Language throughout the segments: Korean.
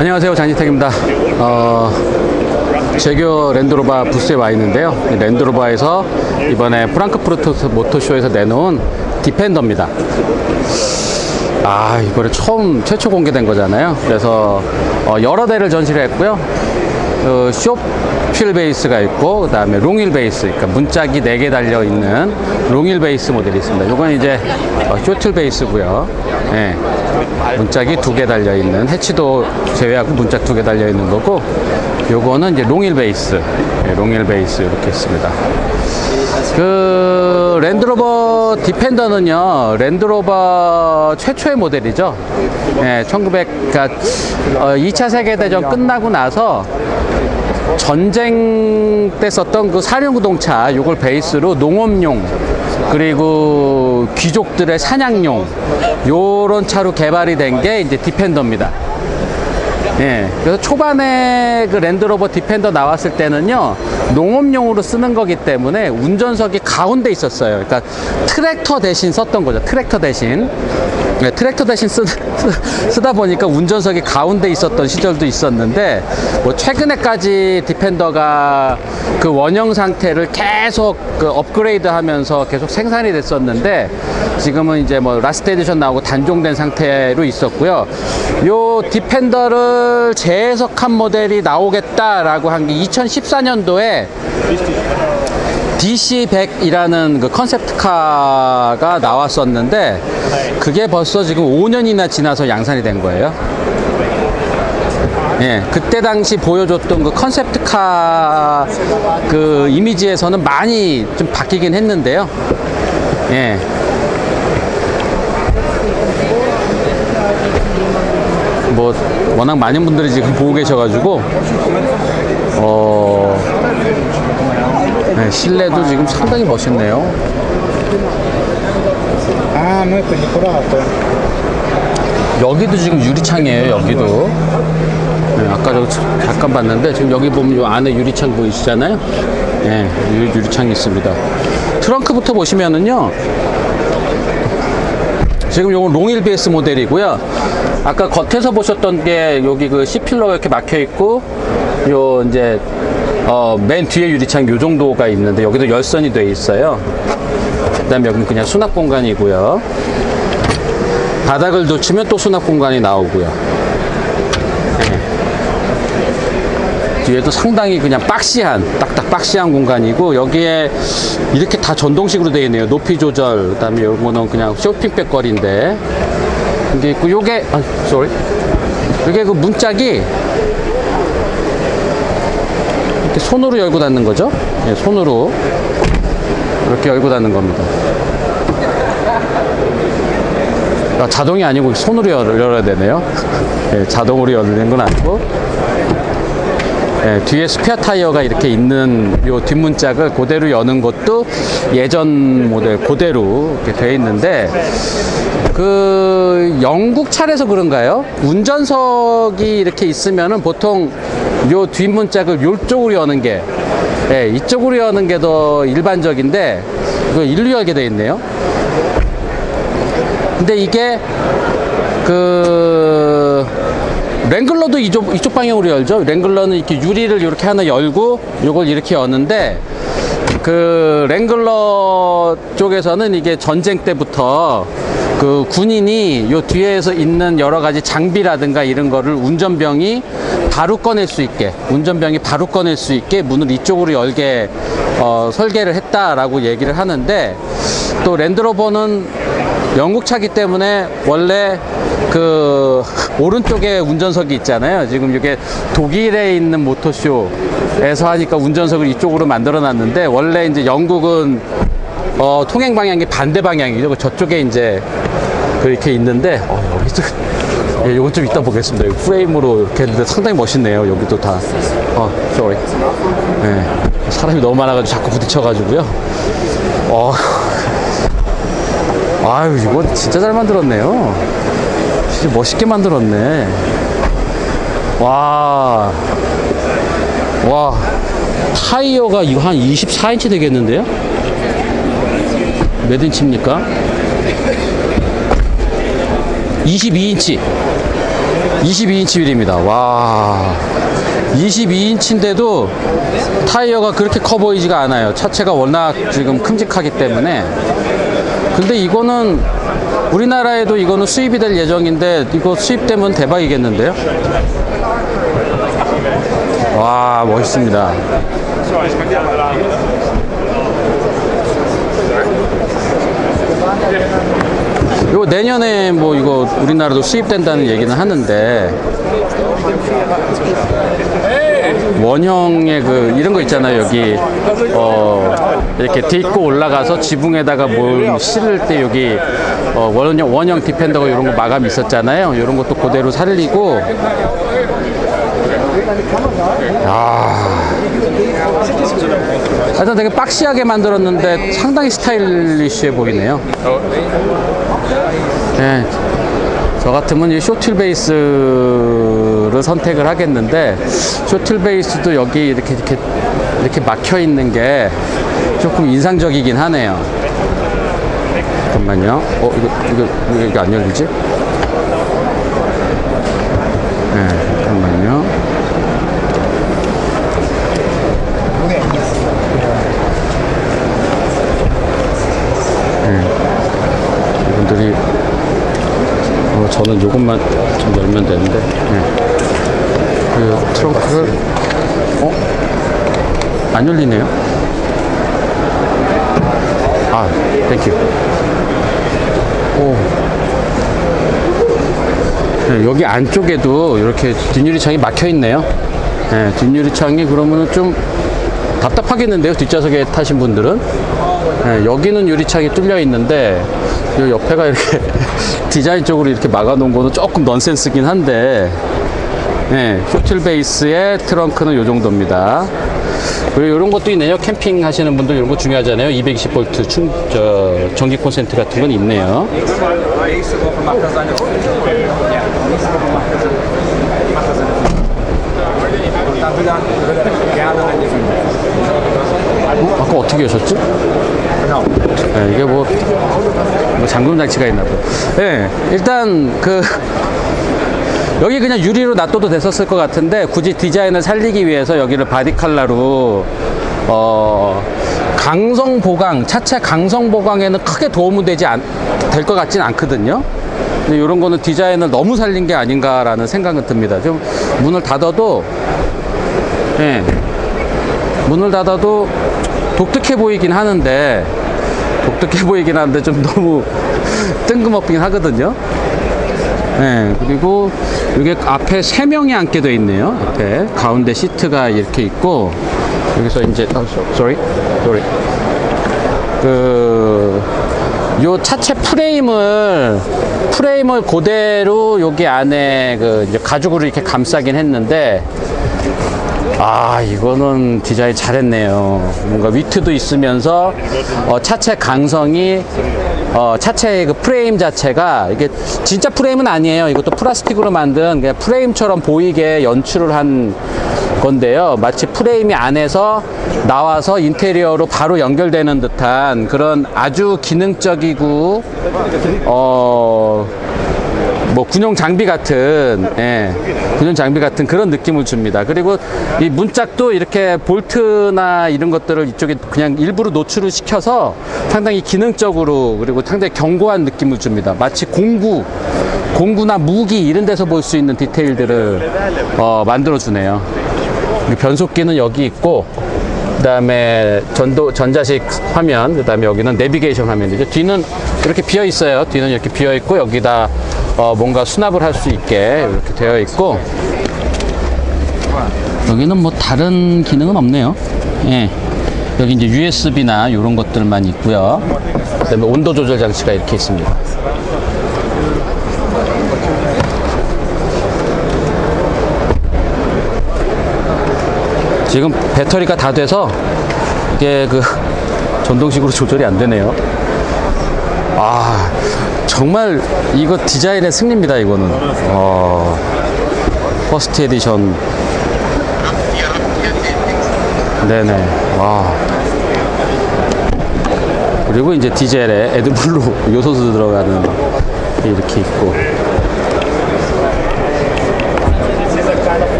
안녕하세요, 장지택입니다. 제규어 랜드로버 부스에 와 있는데요. 랜드로버에서 이번에 프랑크푸르트 모터쇼에서 내놓은 디펜더입니다. 이번에 최초 공개된 거잖아요. 그래서 여러 대를 전시를 했고요. 쇼휠 베이스가 있고, 그 다음에 롱휠 베이스, 그러니까 문짝이 4개 달려있는 롱휠 베이스 모델이 있습니다. 이건 이제 쇼틸 베이스고요. 네. 문짝이 2개 달려있는, 해치도 제외하고 문짝 2개 달려있는 거고, 요거는 이제 롱휠 베이스, 네, 롱휠 베이스 이렇게 있습니다. 랜드로버 디펜더는요, 랜드로버 최초의 모델이죠. 네, 2차 세계대전 끝나고 나서 전쟁 때 썼던 그 사륜구동차, 요걸 베이스로 농업용, 그리고 귀족들의 사냥용, 요런 차로 개발이 된 게 이제 디펜더입니다. 예, 그래서 초반에 그 랜드로버 디펜더 나왔을 때는요, 농업용으로 쓰는 거기 때문에 운전석이 가운데 있었어요. 그러니까 트랙터 대신 썼던 거죠. 트랙터 대신. 네, 트랙터 대신 쓰다 보니까 운전석이 가운데 있었던 시절도 있었는데, 뭐 최근에까지 디펜더가 그 원형 상태를 계속 그 업그레이드 하면서 계속 생산이 됐었는데, 지금은 이제 뭐 라스트 에디션 나오고 단종된 상태로 있었고요. 요 디펜더를 재해석한 모델이 나오겠다라고 한 게 2014년도에 DC100이라는 그 컨셉트카가 나왔었는데, 그게 벌써 지금 5년이나 지나서 양산이 된 거예요. 예, 그때 당시 보여줬던 그 컨셉트카 그 이미지에서는 많이 좀 바뀌긴 했는데요. 예. 뭐 워낙 많은 분들이 지금 보고 계셔가지고 네, 실내도 지금 상당히 멋있네요. 여기도 지금 유리창이에요. 여기도. 네, 아까 저 잠깐 봤는데 지금 여기 보면 요 안에 유리창 보이시잖아요. 네, 유리창이 있습니다. 트렁크부터 보시면은요, 지금 요건 롱휠 베이스 모델이고요. 아까 겉에서 보셨던 게 여기 그 C필러가 이렇게 막혀 있고, 요 이제 맨 뒤에 유리창 요 정도가 있는데, 여기도 열선이 돼 있어요. 그 다음에 여기는 그냥 수납 공간이고요. 바닥을 놓치면 또 수납 공간이 나오고요. 네. 뒤에도 상당히 그냥 딱딱 박시한 공간이고, 여기에 이렇게 다 전동식으로 되어 있네요. 높이 조절, 그 다음에 요거는 그냥 쇼핑백 거리인데, 이게 있고, 요게 그 문짝이 이렇게 손으로 열고 닫는 거죠. 네, 손으로 이렇게 열고 닫는 겁니다. 자동이 아니고 손으로 열어야 되네요. 네, 자동으로 열리는 건 아니고. 네, 뒤에 스페어 타이어가 이렇게 있는 요 뒷문짝을 그대로 여는 것도 예전 모델 그대로 이렇게 되어 있는데, 그 영국 차라서 그런가요? 운전석이 이렇게 있으면은 보통 요 뒷문짝을 요쪽으로 여는 게, 네, 이쪽으로 여는 게 더 일반적인데, 이거 일로 열게 되어 있네요. 근데 이게 랭글러도 이쪽 방향으로 열죠. 랭글러는 이렇게 유리를 이렇게 하나 열고 요걸 이렇게 여는데, 그 랭글러 쪽에서는 이게 전쟁 때부터 그 군인이 요 뒤에서 있는 여러 가지 장비라든가 이런 거를 운전병이 바로 꺼낼 수 있게 문을 이쪽으로 열게 설계를 했다라고 얘기를 하는데, 또 랜드로버는 영국 차기 때문에 원래 그 오른쪽에 운전석이 있잖아요. 지금 이게 독일에 있는 모터쇼에서 하니까 운전석을 이쪽으로 만들어 놨는데, 원래 이제 영국은 통행 방향이 반대 방향이죠. 저쪽에 이제 그렇게 있는데, 여기도 이건 좀 이따 보겠습니다. 여기 프레임으로 이렇게 했는데 상당히 멋있네요. 여기도 다. sorry. 네, 사람이 너무 많아가지고 자꾸 부딪혀가지고요. 아유, 이거 진짜 잘 만들었네요. 진짜 멋있게 만들었네. 와, 타이어가 이거 한 24인치 되겠는데요? 몇 인치입니까? 22인치. 22인치 휠입니다. 와, 22인치인데도 타이어가 그렇게 커 보이지가 않아요. 차체가 워낙 지금 큼직하기 때문에. 근데 이거는 우리나라에도 이거는 수입이 될 예정인데, 이거 수입되면 대박이겠는데요? 와, 멋있습니다. 이거 내년에 뭐 이거 우리나라도 수입된다는 얘기는 하는데, 원형의 그 이런 거 있잖아요. 여기 이렇게 딛고 올라가서 지붕에다가 뭘 실을 때 여기 원형 디펜더가 이런 거 마감이 있었잖아요. 이런 것도 그대로 살리고. 하여튼 되게 박시하게 만들었는데 상당히 스타일리시해 보이네요. 네, 저 같으면 이 쇼틀 베이스를 선택을 하겠는데, 쇼틀 베이스도 여기 이렇게 막혀 있는 게 조금 인상적이긴 하네요. 잠깐만요. 이거 안 열리지? 네, 잠깐만요. 이분들이 저는 요것만 좀 열면 되는데, 그 트렁크를 안 열리네요. 아, 땡큐. 네, 여기 안쪽에도 이렇게 뒷유리창이 막혀 있네요. 네, 뒷유리창이 그러면은 좀 답답하겠는데요, 뒷좌석에 타신 분들은. 네, 여기는 유리창이 뚫려 있는데 이 옆에가 이렇게 디자인적으로 이렇게 막아 놓은 거는 조금 넌센스긴 한데, 네, 쇼틀 베이스의 트렁크는 이 정도입니다. 그리고 이런 것도 있네요. 캠핑 하시는 분들 이런 거 중요하잖아요. 220V 전기 콘센트 같은 건 있네요. 아까 어떻게 하셨지? 네, 이게 뭐 잠금 장치가 있나 봐요. 네, 일단 여기 그냥 유리로 놔둬도 됐었을 것 같은데, 굳이 디자인을 살리기 위해서 여기를 바디 컬러로 강성 보강, 차체 강성 보강에는 크게 도움은 될 것 같진 않거든요. 근데 이런 거는 디자인을 너무 살린 게 아닌가라는 생각은 듭니다. 좀 문을 닫아도, 네, 문을 닫아도 독특해 보이긴 하는데 좀 너무 뜬금없긴 하거든요. 네, 그리고 이게 앞에 3명이 앉게 되어 있네요. 앞에 가운데 시트가 이렇게 있고, 여기서 이제 요 차체 프레임을 그대로 여기 안에 이제 가죽으로 이렇게 감싸긴 했는데, 이거는 디자인 잘했네요. 뭔가 위트도 있으면서 차체 강성이 차체의 그 프레임 자체가 이게 진짜 프레임은 아니에요. 이것도 플라스틱으로 만든 그냥 프레임처럼 보이게 연출을 한 건데요. 마치 프레임이 안에서 나와서 인테리어로 바로 연결되는 듯한 그런 아주 기능적이고 뭐 군용 장비 같은 그런 느낌을 줍니다. 그리고 이 문짝도 이렇게 볼트나 이런 것들을 이쪽에 그냥 일부러 노출을 시켜서 상당히 기능적으로, 그리고 상당히 견고한 느낌을 줍니다. 마치 공구나 무기 이런 데서 볼 수 있는 디테일들을 만들어 주네요. 변속기는 여기 있고, 그 다음에 전자식 화면, 그 다음에 여기는 내비게이션 화면이죠. 뒤는 이렇게 비어 있어요. 뒤는 이렇게 비어 있고, 여기다 뭔가 수납을 할 수 있게 이렇게 되어 있고, 여기는 뭐 다른 기능은 없네요. 예. 여기 이제 USB나 이런 것들만 있고요. 그 다음에 온도 조절 장치가 이렇게 있습니다. 지금 배터리가 다 돼서 이게 전동식으로 조절이 안 되네요. 정말 이거 디자인의 승리입니다. 이거는 퍼스트 에디션. 네네. 그리고 이제 디젤에 애드블루 요소수 들어가는 게 이렇게 있고,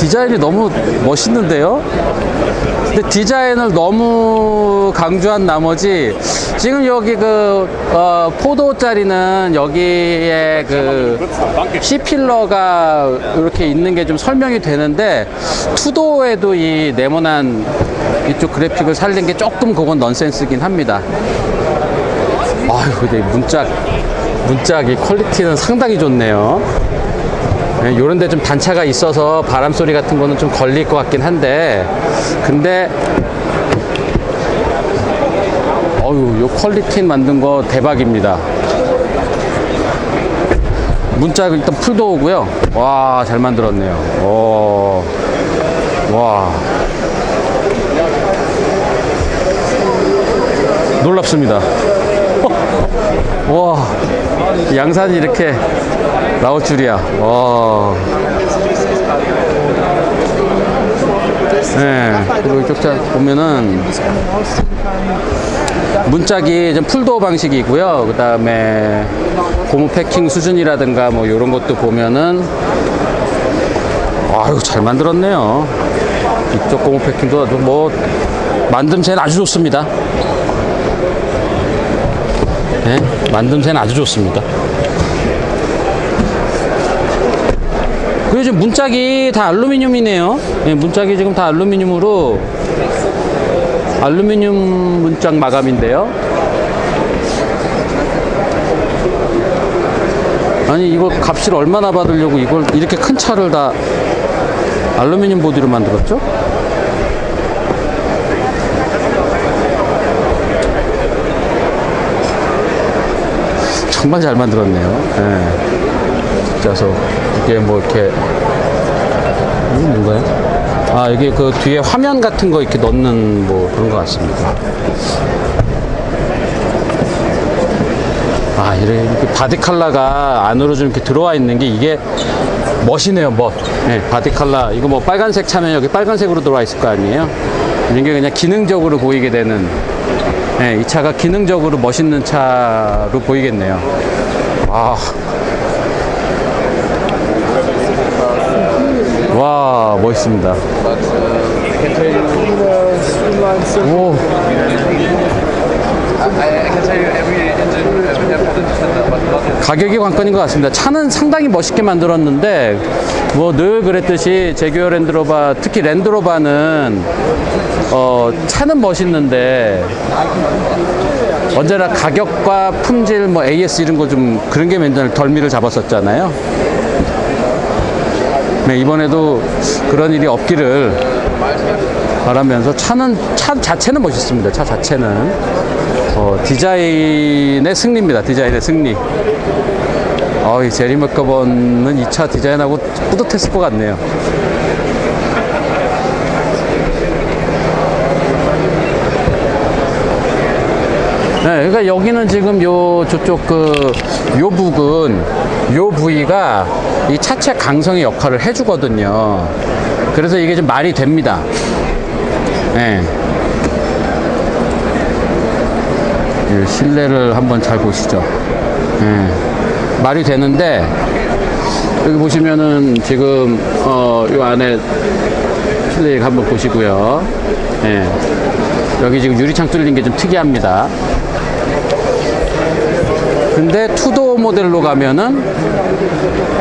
디자인이 너무 멋있는데요? 근데 디자인을 너무 강조한 나머지 지금 여기 그 포도짜리는 여기에 그 C필러가 이렇게 있는 게 좀 설명이 되는데 투도에도 이 네모난 이쪽 그래픽을 살린 게 조금 그건 넌센스긴 합니다. 아유, 근데 문짝이 퀄리티는 상당히 좋네요. 네, 요런데 좀 단차가 있어서 바람 소리 같은 거는 좀 걸릴 것 같긴 한데, 근데 어유, 요 퀄리티 만든 거 대박입니다. 문짝 일단 풀도 오고요. 와, 잘 만들었네요. 와, 놀랍습니다. 와, 양산이 이렇게 나올 줄이야. 와. 네, 그리고 이쪽 자 보면은 문짝이 좀 풀도어 방식이고요. 그 다음에 고무 패킹 수준이라든가 뭐 이런 것도 보면은 아유, 잘 만들었네요. 이쪽 고무 패킹도 뭐 만듦새는 아주 좋습니다. 네, 만듦새는 아주 좋습니다. 그리고 지금 문짝이 다 알루미늄이네요. 네, 문짝이 지금 다 알루미늄으로 알루미늄 문짝 마감인데요. 아니, 이거 값을 얼마나 받으려고 이걸 이렇게 큰 차를 다 알루미늄 보드로 만들었죠? 정말 잘 만들었네요. 네. 그래서 이게 뭐 이렇게 뭔가요? 아, 이게 그 뒤에 화면 같은 거 이렇게 넣는 뭐 그런 것 같습니다. 아, 이렇게 바디 컬러가 안으로 좀 이렇게 들어와 있는 게 이게 멋이네요, 멋. 네, 바디 컬러. 이거 뭐 빨간색 차면 여기 빨간색으로 들어와 있을 거 아니에요? 이게 그냥 기능적으로 보이게 되는, 네, 이 차가 기능적으로 멋있는 차로 보이겠네요. 아. 와, 멋있습니다. 오. 가격이 관건인 것 같습니다. 차는 상당히 멋있게 만들었는데 뭐 늘 그랬듯이 제규어 랜드로버, 특히 랜드로버는 차는 멋있는데 언제나 가격과 품질, 뭐 AS 이런 거 좀 그런 게 맨날 덜미를 잡았었잖아요. 네, 이번에도 그런 일이 없기를 바라면서 차 자체는 멋있습니다. 차 자체는 디자인의 승리입니다. 디자인의 승리. 이 제리 맥거번은 이 차 디자인하고 뿌듯했을 것 같네요. 네, 그러니까 여기는 지금 저쪽 요 부분, 요 부위가 이 차체 강성의 역할을 해주거든요. 그래서 이게 좀 말이 됩니다. 네. 이 실내를 한번 잘 보시죠. 네. 말이 되는데, 여기 보시면은 지금, 요 안에 실내 한번 보시고요. 네. 여기 지금 유리창 뚫린 게 좀 특이합니다. 근데 투도어 모델로 가면은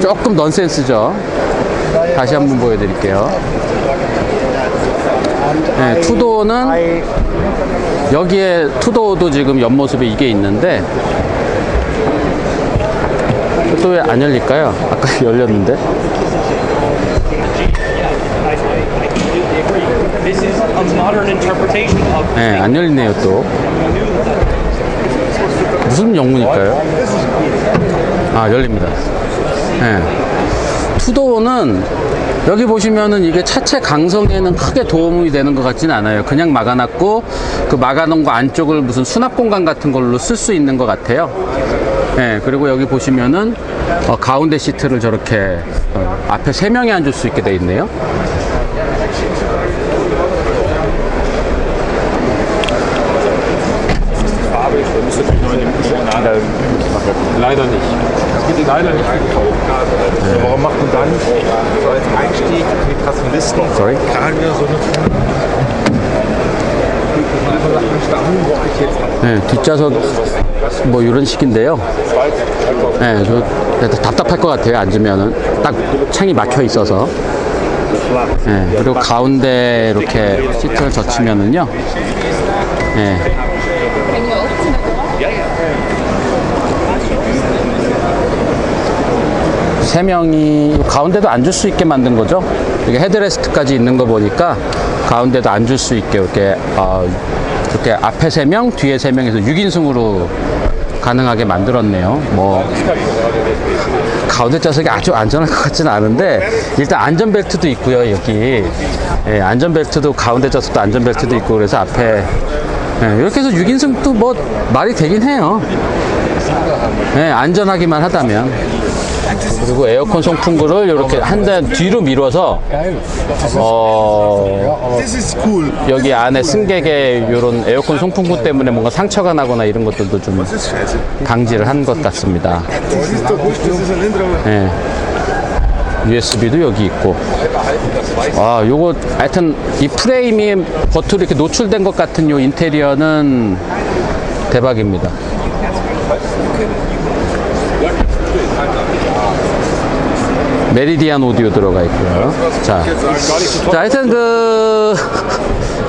조금 넌센스죠. 다시 한번 보여드릴게요. 네, 투도어는 여기에 투도어도 지금 옆모습에 이게 있는데 또 왜 안 열릴까요? 아까 열렸는데. 네, 안 열리네요 또. 무슨 영문일까요? 아, 열립니다. 네. 투도어는 여기 보시면은 이게 차체 강성에는 크게 도움이 되는 것 같지는 않아요. 그냥 막아놨고 그 막아놓은 거 안쪽을 무슨 수납 공간 같은 걸로 쓸 수 있는 것 같아요. 네, 그리고 여기 보시면은 가운데 시트를 저렇게 앞에 3명이 앉을 수 있게 돼 있네요. Leider nicht. Das geht leider nicht gekauft. Warum macht man dann so als Einstieg mit Sorry. 네, 뒷좌석 뭐 이런 식인데요. 네, 저 답답할 것 같아요. 앉으면은 딱 창이 막혀 있어서. 네, 그리고 가운데 이렇게 시트를 젖히면은요. 네. 세 명이 가운데도 앉을 수 있게 만든 거죠. 이게 헤드레스트까지 있는 거 보니까 가운데도 앉을 수 있게 이렇게 이렇게 앞에 3명, 뒤에 3명에서 6인승으로 가능하게 만들었네요. 뭐 가운데 좌석이 아주 안전할 것 같지는 않은데 일단 안전벨트도 있고요. 여기 예, 안전벨트도 가운데 좌석도 안전벨트도 있고 그래서 앞에 예, 이렇게 해서 6인승도 뭐 말이 되긴 해요. 예, 안전하기만 하다면. 그리고 에어컨 송풍구를 이렇게 한 대 뒤로 밀어서 여기 안에 승객의 이런 에어컨 송풍구 때문에 뭔가 상처가 나거나 이런 것들도 좀 방지를 한 것 같습니다. 네. USB도 여기 있고. 아, 요거 하여튼 이 프레임이 겉으로 이렇게 노출된 것 같은 요 인테리어는 대박입니다. 메리디안 오디오 들어가 있고요. 자, 하여튼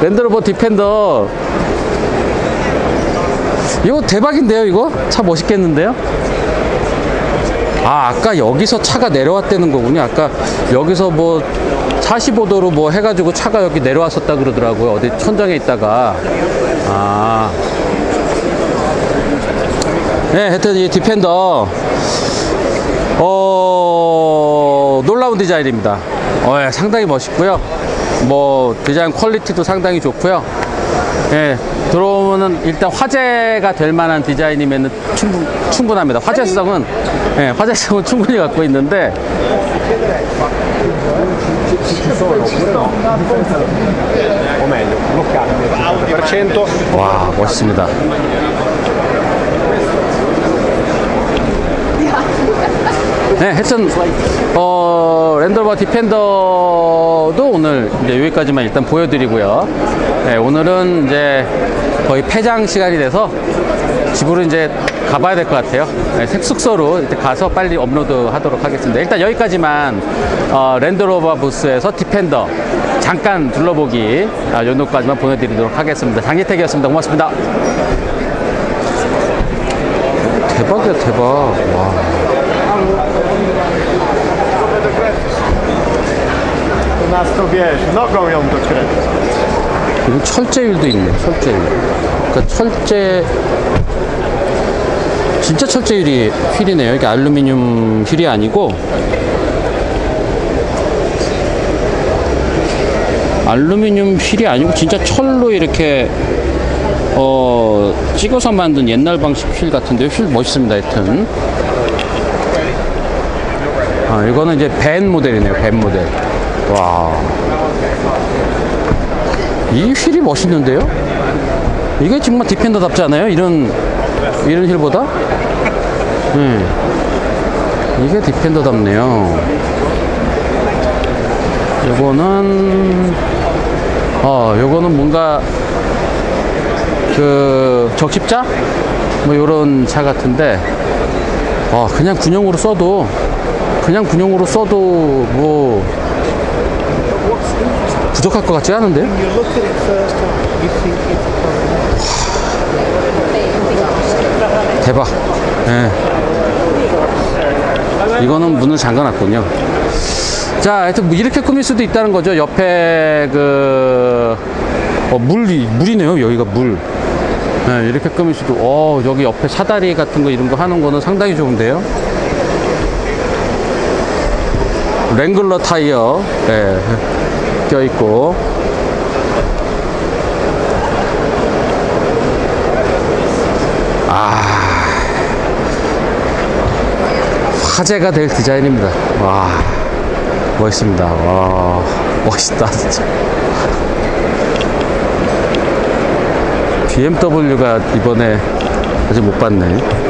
랜드로버 디펜더 이거 대박인데요. 이거 차 멋있겠는데요. 아, 아까 여기서 차가 내려왔다는 거군요. 아까 여기서 뭐 45도로 뭐 해가지고 차가 여기 내려왔었다 그러더라고요. 어디 천장에 있다가. 아, 네, 하여튼 이 디펜더 놀라운 디자인입니다. 예, 상당히 멋있고요. 뭐 디자인 퀄리티도 상당히 좋고요. 예, 들어오면은 일단 화제가 될 만한 디자인이면 충분합니다. 화제성은 충분히 갖고 있는데 와, 멋있습니다. 네, 하여튼 랜드로버 디펜더도 오늘 이제 여기까지만 일단 보여드리고요. 네, 오늘은 이제 거의 폐장 시간이 돼서 집으로 이제 가봐야 될 것 같아요. 네, 숙소로 이제 가서 빨리 업로드 하도록 하겠습니다. 일단 여기까지만 랜드로버 부스에서 디펜더 잠깐 둘러보기 요노까지만 보내드리도록 하겠습니다. 장기택이었습니다. 고맙습니다. 대박이야, 대박. 와. nas to wiesz, nogą ją dokręca. 이거 철제율도 있네, 철제율. 그러니까 진짜 철제율이 휠이네요. 이게 알루미늄 휠이 아니고 알루미늄 휠이 아니고 진짜 철로 이렇게 찍어서 만든 옛날 방식 휠 같은데요. 휠 멋있습니다. 하여튼 이거는 이제 밴 모델이네요. 밴 모델. 와, 이 휠이 멋있는데요. 이게 정말 디펜더답지 않아요? 이런 휠보다? 이게 디펜더답네요. 요거는 뭔가 그 적십자? 뭐 요런 차 같은데 그냥 군용으로 써도 뭐 부족할 것 같지 않은데요? 대박. 네. 이거는 문을 잠가놨군요. 자, 하여튼 뭐 이렇게 꾸밀 수도 있다는 거죠. 옆에 물이네요. 여기가 물. 네, 이렇게 꾸밀 수도. 여기 옆에 사다리 같은 거 이런 거 하는 거는 상당히 좋은데요. 랭글러 타이어 껴있고 화제가 될 디자인입니다. 와, 멋있습니다. 와, 멋있다 진짜. BMW가 이번에 아직 못 봤네.